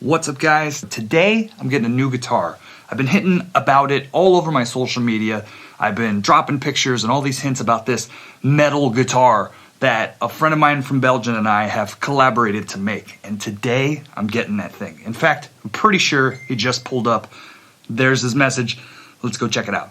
What's up, guys? Today I'm getting a new guitar. I've been hitting about it all over my social media. I've been dropping pictures and all these hints about this metal guitar that a friend of mine from Belgium and I have collaborated to make. And today I'm getting that thing. In fact, I'm pretty sure he just pulled up. There's his message. Let's go check it out.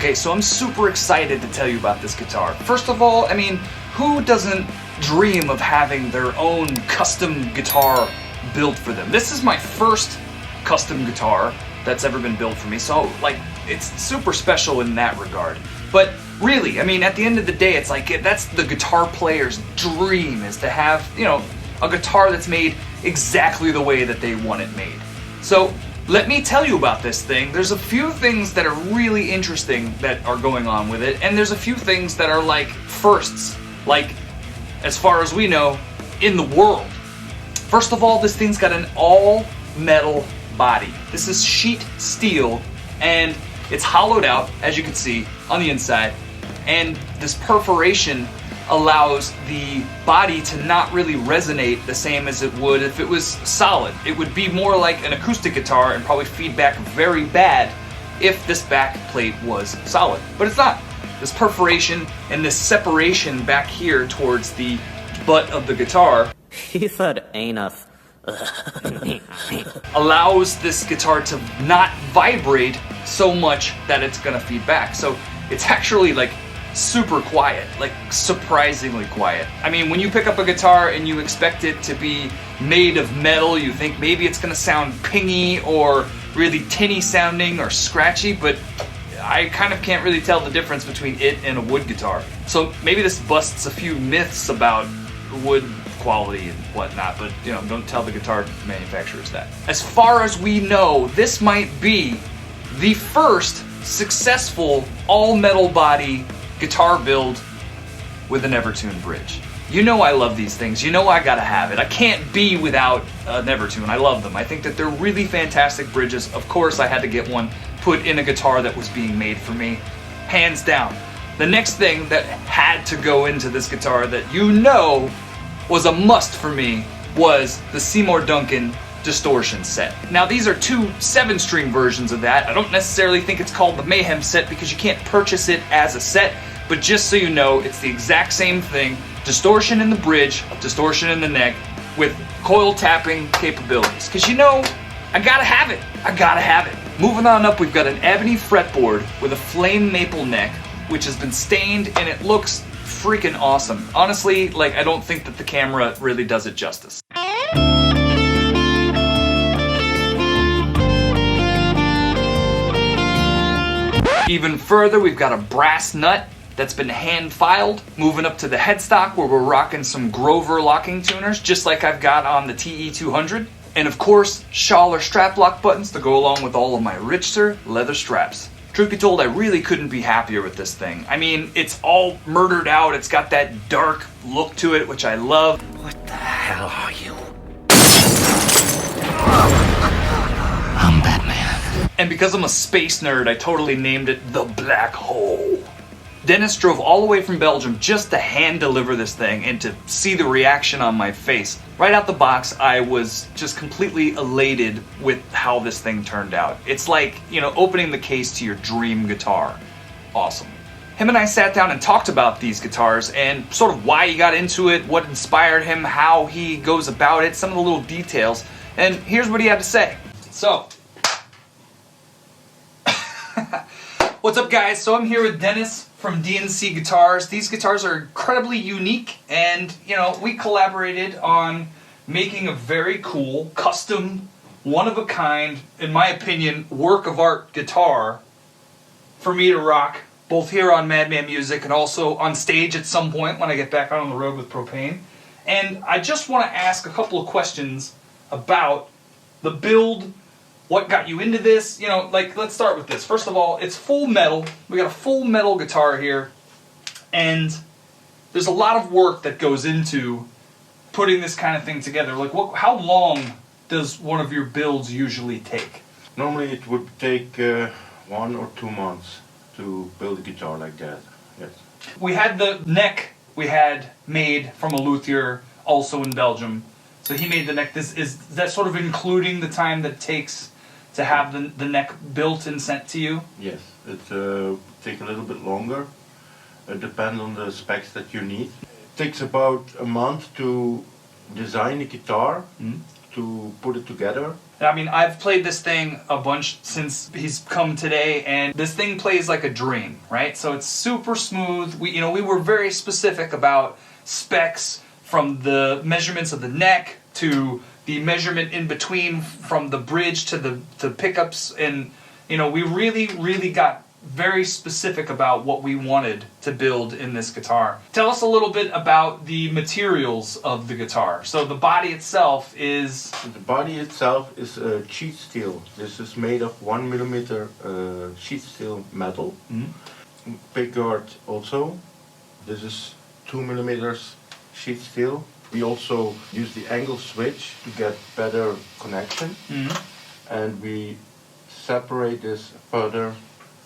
Okay, so I'm super excited to tell you about this guitar. First of all, I mean, who doesn't dream of having their own custom guitar built for them? This is my first custom guitar that's ever been built for me, so like, it's super special in that regard. But really, I mean, at the end of the day, it's like, that's the guitar player's dream, is to have, you know, a guitar that's made exactly the way that they want it made. So let me tell you about this thing. There's a few things that are really interesting that are going on with it, and there's a few things that are like firsts, like, as far as we know, in the world. First of all, this thing's got an all-metal body. This is sheet steel, and it's hollowed out, as you can see, on the inside, and this perforation allows the body to not really resonate the same as it would if it was solid. It would be more like an acoustic guitar and probably feedback very bad if this back plate was solid. But it's not. This perforation and this separation back here towards the butt of the guitar He said anus. allows this guitar to not vibrate so much that it's gonna feed back. So it's actually like super quiet, like surprisingly quiet. I mean, when you pick up a guitar and you expect it to be made of metal, you think maybe it's gonna sound pingy or really tinny sounding or scratchy, but I kind of can't really tell the difference between it and a wood guitar. So maybe this busts a few myths about wood quality and whatnot, but you know, don't tell the guitar manufacturers that. As far as we know, this might be the first successful all-metal body guitar build with an EverTune Bridge. You know I love these things. You know I gotta have it. I can't be without an EverTune. I love them. I think that they're really fantastic bridges. Of course, I had to get one put in a guitar that was being made for me. Hands down. The next thing that had to go into this guitar that you know was a must for me was the Seymour Duncan Distortion set. Now these are two 7-string versions of that. I don't necessarily think it's called the Mayhem set because you can't purchase it as a set, but just so you know, it's the exact same thing. Distortion in the bridge, distortion in the neck, with coil tapping capabilities. Because you know, I gotta have it. I gotta have it. Moving on up, we've got an ebony fretboard with a flame maple neck, which has been stained, and it looks freaking awesome. Honestly, like, I don't think that the camera really does it justice. Even further, we've got a brass nut that's been hand filed, moving up to the headstock where we're rocking some Grover locking tuners, just like I've got on the TE200. And of course, Schaller strap lock buttons to go along with all of my Richter leather straps. Truth be told, I really couldn't be happier with this thing. I mean, it's all murdered out, it's got that dark look to it, which I love. What the hell are you? I'm Batman. And because I'm a space nerd, I totally named it the Black Hole. Dennis drove all the way from Belgium just to hand deliver this thing and to see the reaction on my face. Right out the box, I was just completely elated with how this thing turned out. It's like, you know, opening the case to your dream guitar. Awesome. Him and I sat down and talked about these guitars and sort of why he got into it, what inspired him, how he goes about it, some of the little details. And here's what he had to say. So, what's up guys? So I'm here with Dennis from DNC Guitars. These guitars are incredibly unique and, you know, we collaborated on making a very cool, custom, one-of-a-kind, in my opinion, work of art guitar for me to rock, both here on Madman Music and also on stage at some point when I get back out on the road with Propane. And I just want to ask a couple of questions about the build, what got you into this? You know, like, let's start with this. First of all, it's full metal. We got a full metal guitar here, and there's a lot of work that goes into putting this kind of thing together. Like, how long does one of your builds usually take? Normally it would take 1 or 2 months to build a guitar like that, yes. We had the neck we had made from a luthier, also in Belgium. So he made the neck. Is that sort of including the time that it takes to have the neck built and sent to you? Yes, it takes a little bit longer. It depends on the specs that you need. It takes about a month to design the guitar, to put it together. I mean, I've played this thing a bunch since he's come today, and this thing plays like a dream, right? So it's super smooth. We were very specific about specs, from the measurements of the neck to the measurement in between, from the bridge to the pickups, and we really got very specific about what we wanted to build in this guitar. Tell us a little bit about the materials of the guitar. So the body itself is... The body itself is sheet steel. This is made of 1mm sheet steel metal. Pickguard also. This is 2mm sheet steel. We also use the angle switch to get better connection, and we separate this further.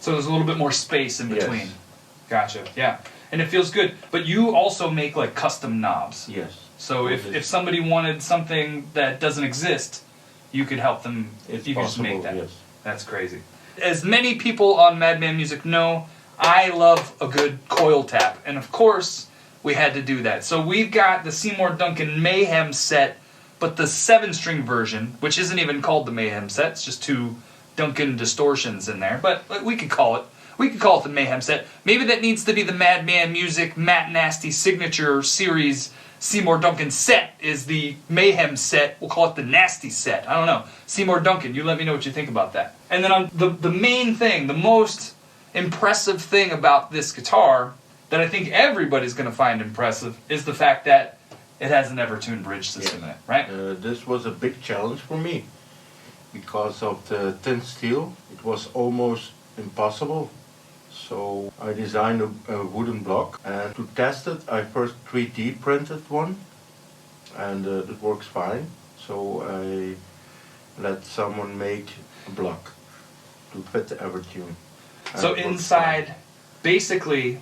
So there's a little bit more space in between. Yes. Gotcha, yeah. And it feels good. But you also make like custom knobs. Yes. So if somebody wanted something that doesn't exist, you could help them, It's you could just possible, make that. yes. That's crazy. As many people on Madman Music know, I love a good coil tap. And of course, we had to do that. So we've got the Seymour Duncan Mayhem set, but the 7-string version, which isn't even called the Mayhem set, it's just 2 Duncan Distortions in there, but we could call it the Mayhem set. Maybe that needs to be the Madman Music Matt Nasty Signature Series Seymour Duncan set is the Mayhem set. We'll call it the Nasty set. I don't know. Seymour Duncan, you let me know what you think about that. And then on the main thing, the most impressive thing about this guitar that I think everybody's going to find impressive is the fact that it has an EverTune Bridge system in it, right? This was a big challenge for me. Because of the thin steel, it was almost impossible. So I designed a wooden block, and to test it I first 3D printed one, and it works fine. So I let someone make a block to fit the EverTune. So inside, basically,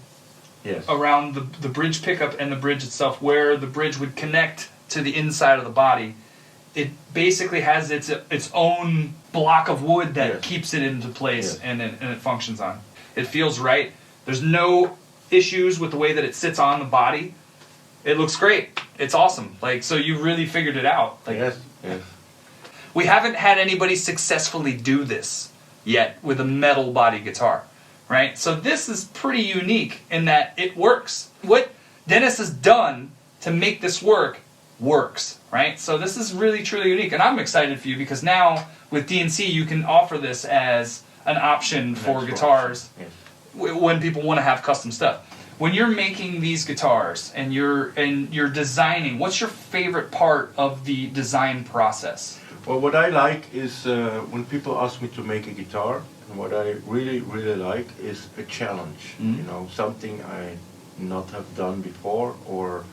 yes, around the bridge pickup and the bridge itself, where the bridge would connect to the inside of the body, it basically has its own block of wood that yes. keeps it into place, Yes. and it functions on. It feels right. There's no issues with the way that it sits on the body. It looks great. It's awesome. Like, so you really figured it out. Like, yes, yes. we haven't had anybody successfully do this yet with a metal body guitar, right? So this is pretty unique in that it works. What Dennis has done to make this works, right? So this is really, truly unique, and I'm excited for you because now with DNC you can offer this as an option for guitars Yes. when people want to have custom stuff. when you're making these guitars and you're designing, what's your favorite part of the design process? Well, what I like is when people ask me to make a guitar, and what I really, really like is a challenge. You know, something I not have done before, or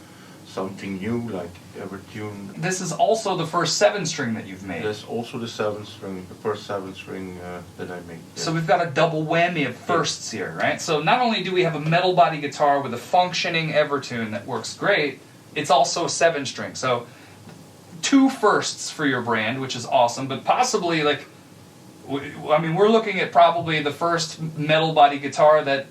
something new like EverTune. This is also the first 7-string that you've made. There's also the 7-string, the first 7-string that I made. Yeah. So we've got a double whammy of firsts here, right? So not only do we have a metal body guitar with a functioning EverTune that works great, it's also a 7-string. So 2 firsts for your brand, which is awesome, but possibly like, I mean, we're looking at probably the first metal body guitar that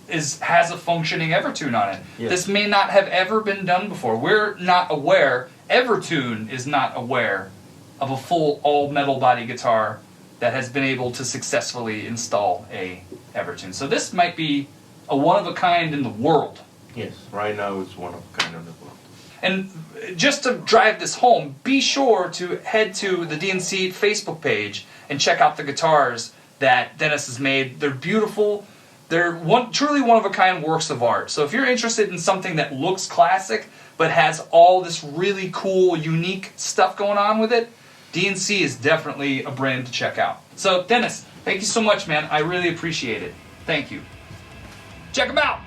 has a functioning EverTune on it. Yes. This may not have ever been done before. We're not aware, EverTune is not aware of a full all metal body guitar that has been able to successfully install a EverTune. So this might be a one of a kind in the world. Yes, right now it's one of a kind in the world. And just to drive this home, be sure to head to the DNC Facebook page and check out the guitars that Dennis has made. They're beautiful. They're truly one-of-a-kind works of art. So if you're interested in something that looks classic but has all this really cool, unique stuff going on with it, DNC is definitely a brand to check out. So Dennis, thank you so much, man. I really appreciate it. Thank you. Check them out!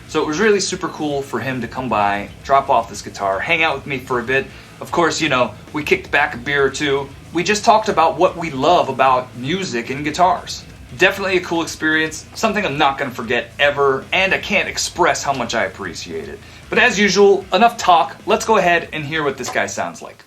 So it was really super cool for him to come by, drop off this guitar, hang out with me for a bit. Of course, you know, we kicked back a beer or two. We just talked about what we love about music and guitars. Definitely a cool experience, something I'm not going to forget ever, and I can't express how much I appreciate it. But as usual, enough talk, let's go ahead and hear what this guy sounds like.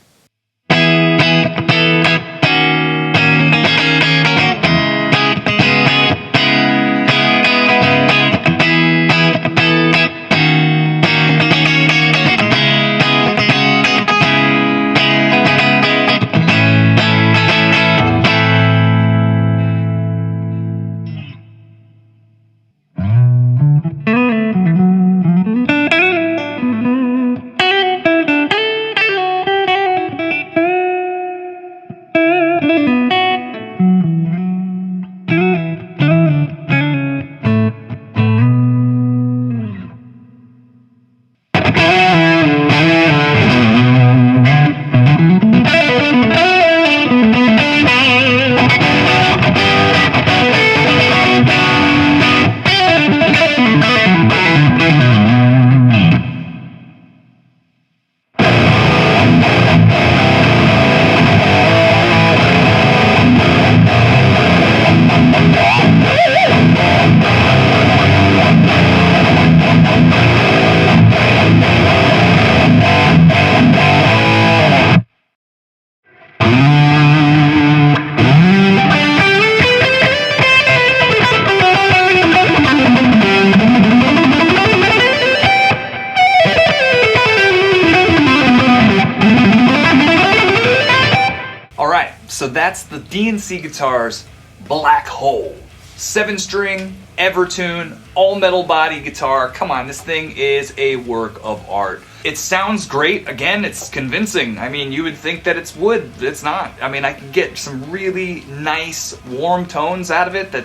So that's the DNC Guitars Black Hole. 7-string, EverTune, all metal body guitar. Come on, this thing is a work of art. It sounds great. Again, it's convincing. I mean, you would think that it's wood. It's not. I mean, I can get some really nice, warm tones out of it that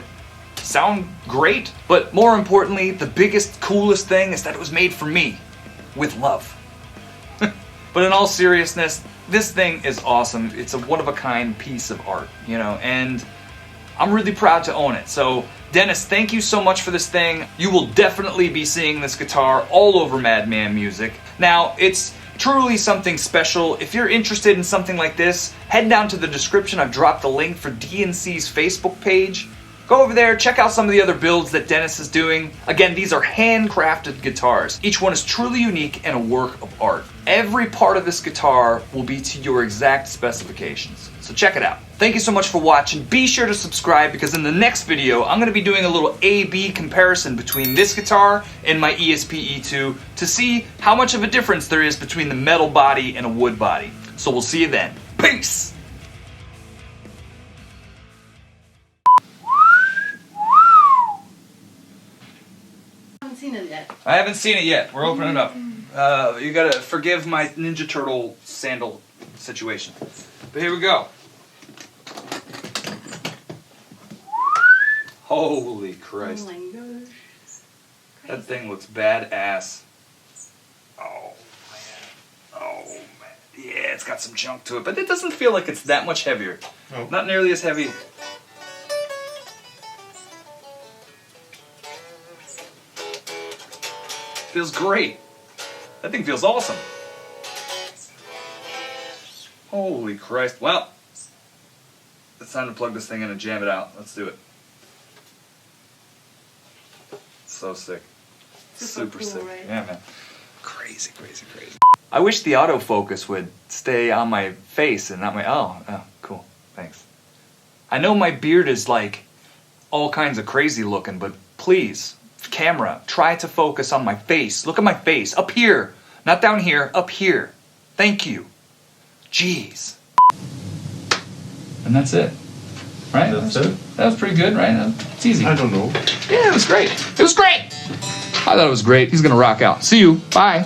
sound great. But more importantly, the biggest, coolest thing is that it was made for me, with love. But in all seriousness, this thing is awesome. It's a one-of-a-kind piece of art, you know, and I'm really proud to own it. So, Dennis, thank you so much for this thing. You will definitely be seeing this guitar all over Madman Music. Now, it's truly something special. If you're interested in something like this, head down to the description. I've dropped the link for DNC's Facebook page. Go over there, check out some of the other builds that Dennis is doing. Again, these are handcrafted guitars. Each one is truly unique and a work of art. Every part of this guitar will be to your exact specifications. So check it out. Thank you so much for watching. Be sure to subscribe because in the next video, I'm going to be doing a little A-B comparison between this guitar and my ESP E2 to see how much of a difference there is between the metal body and a wood body. So we'll see you then. Peace! I haven't seen it yet. We're opening it up. You gotta forgive my Ninja Turtle sandal situation. But here we go. Holy Christ. Oh my gosh. That thing looks badass. Oh man. Oh man. Yeah, it's got some junk to it, but it doesn't feel like it's that much heavier. No. Not nearly as heavy. Feels great. That thing feels awesome. Holy Christ. Well, it's time to plug this thing in and jam it out. Let's do it. So sick. Super cool, sick. right? Yeah, man. Crazy, crazy, crazy. I wish the autofocus would stay on my face and not my... Oh, cool. Thanks. I know my beard is like all kinds of crazy looking, but please, camera, try to focus on my face. Look at my face. Up here. Not down here. Up here. Thank you. Jeez. And that's it. Right? That's it? That was pretty good, right? It's easy. I don't know. Yeah, it was great. It was great. I thought it was great. He's going to rock out. See you. Bye.